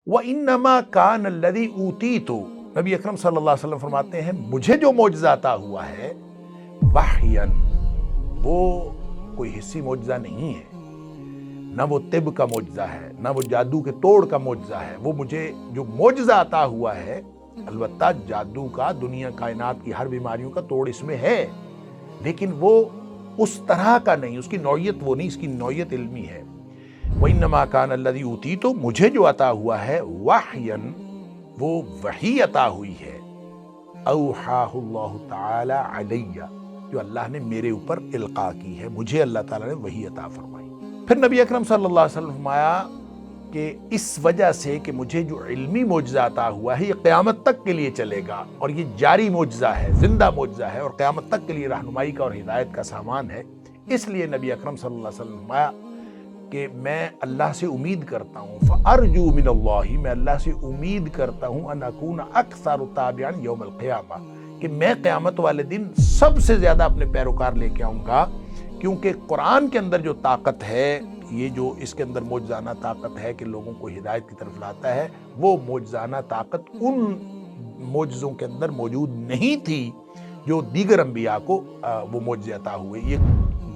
وَإِنَّمَا كَانَ الَّذِي أُوتِيتُ، نبی اکرم صلی اللہ علیہ وسلم فرماتے ہیں مجھے جو معجزہ عطا ہوا ہے وحیاً، وہ کوئی حصی معجزہ نہیں ہے، نہ وہ طب کا معجزہ ہے، نہ وہ جادو کے توڑ کا معجزہ ہے۔ وہ مجھے جو معجزہ عطا ہوا ہے، البتہ جادو کا، دنیا کائنات کی ہر بیماریوں کا توڑ اس میں ہے، لیکن وہ اس طرح کا نہیں، اس کی نوعیت وہ نہیں، اس کی نوعیت علمی ہے۔ وَإِنَّمَا كَانَ الَّذِي أُوتِيتُ، مجھے جو عطا ہوا ہے وحیاً، وہ وحی عطا ہوئی ہے، اوحاہ اللہ تعالی علیہ، جو اللہ نے میرے اوپر القاء کی ہے، مجھے اللہ تعالیٰ نے وحی عطا فرمائی۔ پھر نبی اکرم صلی اللہ علیہ وسلم فرمایا کہ اس وجہ سے کہ مجھے جو علمی معجزہ عطا ہوا ہے یہ قیامت تک کے لیے چلے گا، اور یہ جاری معجزہ ہے، زندہ معجزہ ہے، اور قیامت تک کے لیے رہنمائی کا اور ہدایت کا سامان ہے۔ اس لیے نبی اکرم صلی اللہ علیہ وسلم فرمایا کہ میں اللہ سے امید کرتا ہوں، فَأَرْجُو مِنَ اللَّهِ، میں اللہ سے امید کرتا ہوں، أَنْ أَكُونَ أَكْثَرُ تَابِعًا يَوْمَ الْقِيَامَةِ، کہ میں قیامت والے دن سب سے زیادہ اپنے پیروکار لے کے آؤں گا، کیونکہ قرآن کے اندر جو طاقت ہے، یہ جو اس کے اندر معجزانہ طاقت ہے کہ لوگوں کو ہدایت کی طرف لاتا ہے، وہ معجزانہ طاقت ان معجزوں کے اندر موجود نہیں تھی جو دیگر انبیاء کو وہ معجزے عطا ہوئے۔ یہ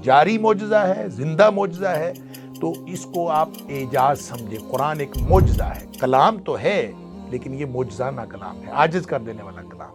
جاری معجزہ ہے، زندہ معجزہ ہے، تو اس کو آپ اعجاز سمجھیں۔ قرآن ایک معجزہ ہے، کلام تو ہے لیکن یہ معجزانہ کلام ہے، عاجز کر دینے والا کلام۔